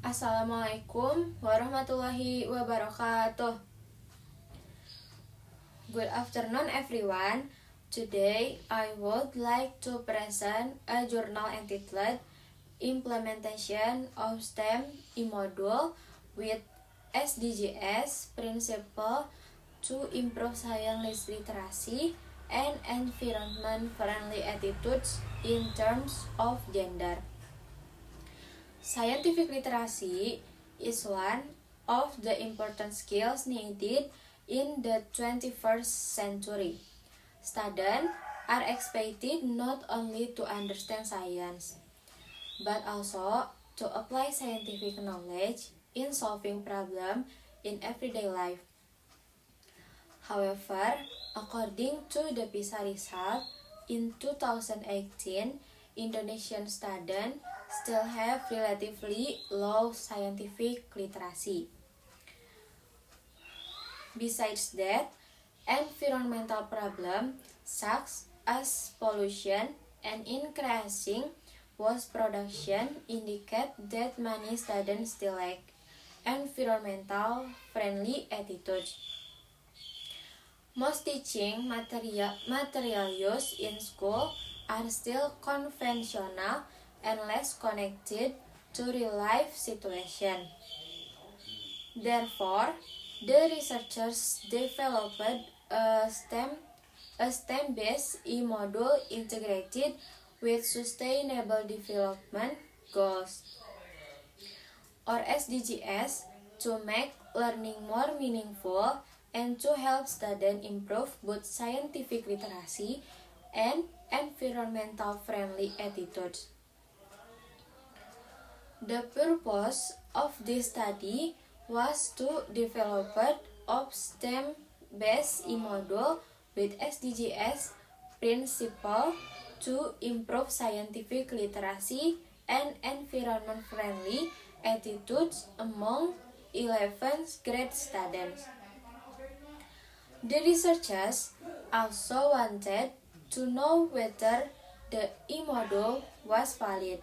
Assalamualaikum warahmatullahi wabarakatuh. Good afternoon everyone. Today I would like to present a journal entitled Implementation of STEM e-Module with SDGs Principle to Improve Science Literacy and Environment-Friendly Attitudes in Terms of Gender. Scientific literacy is one of the important skills needed in the 21st century. Students are expected not only to understand science, but also to apply scientific knowledge in solving problems in everyday life. However, according to the PISA result in 2018, Indonesian students still have relatively low scientific literacy. Besides that, environmental problems such as pollution and increasing waste production indicate that many students still lack environmental friendly attitudes. Most teaching material used in school are still conventional and less connected to real-life situation. Therefore, the researchers developed a STEM-based e-module integrated with Sustainable Development Goals, or SDGs, to make learning more meaningful and to help students improve both scientific literacy and environmental friendly attitudes. The purpose of this study was to develop a STEM-based e-module with SDGs principle to improve scientific literacy and environment-friendly attitudes among 11th grade students. The researchers also wanted to know whether the e-module was valid,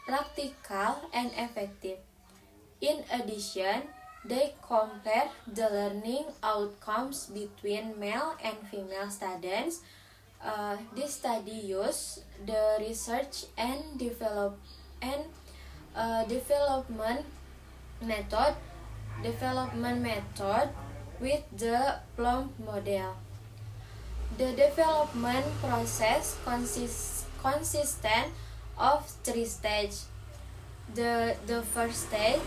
practical, and effective. In addition, they compared the learning outcomes between male and female students. This study used the research and development method with the Plum model. The development process consisted of 3 stages. The first stage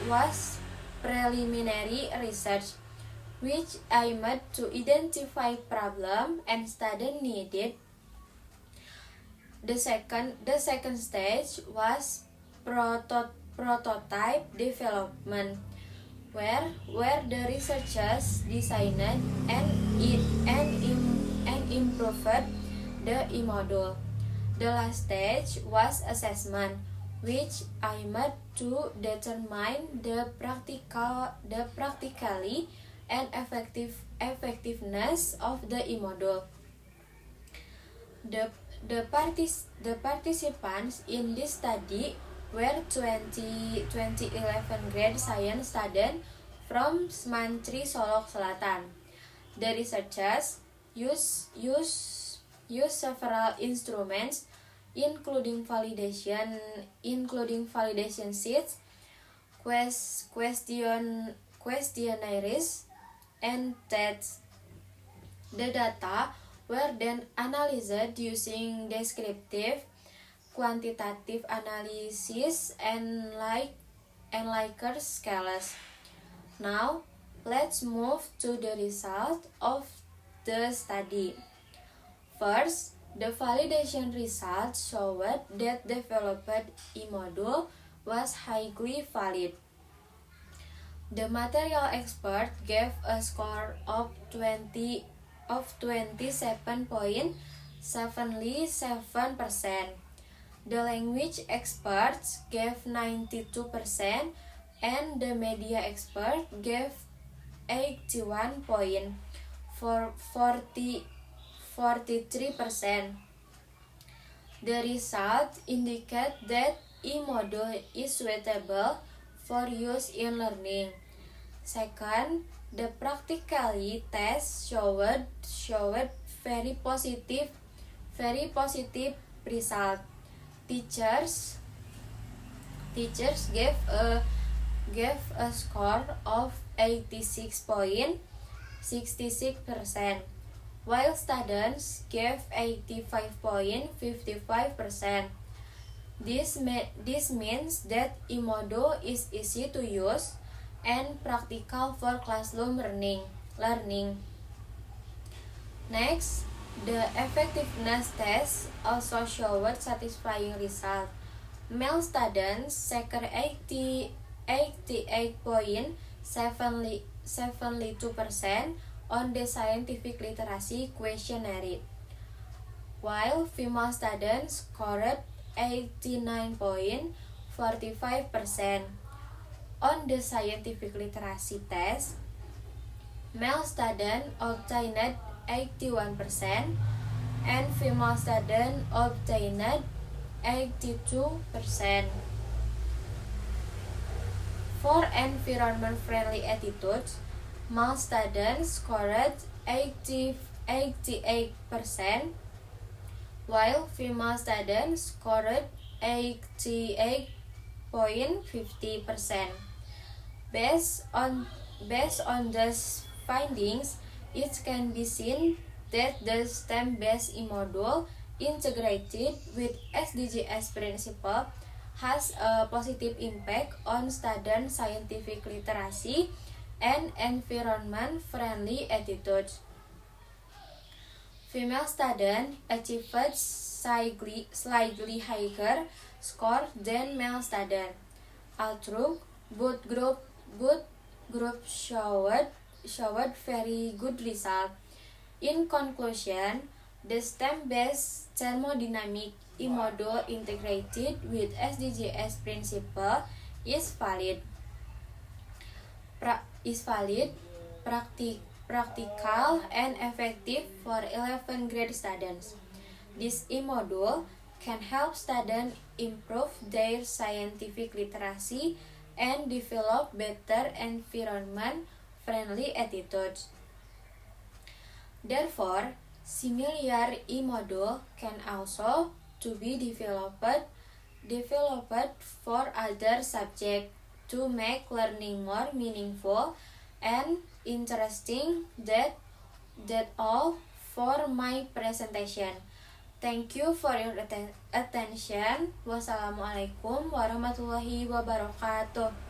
was preliminary research, which aimed to identify problem and student needed. The second stage was prototype development, where the researchers designed and improved the e-module. The last stage was assessment, which aimed to determine the practicality and effectiveness of the e-module. The participants in this study were 2011 grade science students from Mantri, Solok Selatan. The researchers use several instruments including validation sheets, questionnaires, and tests. The data were then analyzed using descriptive, quantitative analysis, and Likert scales. Now, let's move to the result of the study. First, the validation results showed that developed e-module was highly valid. The material expert gave a score of 27.77%. The language experts gave 92%, and the media expert gave 81.43%. The result indicate that e-module is suitable for use in learning. Second, the practically test showed very positive result. Teachers gave a score of 86.66%, while students gave 85.55%. This means that e-module is easy to use and practical for classroom learning. Next, the effectiveness test also showed satisfying result. Male students secured 88.72% on the scientific literacy questionnaire, while female students scored 89.45%. On the scientific literacy test, male students obtained 81% and female students obtained 82%. For environment-friendly attitudes, male students scored 88%, while female students scored 88.50%. Based on these findings, it can be seen that the STEM-based e-module integrated with SDGs principle has a positive impact on student scientific literacy and environment-friendly attitudes. Female students achieved slightly higher score than male students, although both groups showed very good results. In conclusion, the STEM-based thermodynamic e-module integrated with SDGs principle is valid, practical, and effective for 11th grade students. This e-module can help students improve their scientific literacy and develop better environment-friendly attitudes. Therefore, similar e-module can also to be developed for other subjects to make learning more meaningful and interesting. That all for my presentation. Thank you for your attention. Wassalamualaikum warahmatullahi wabarakatuh.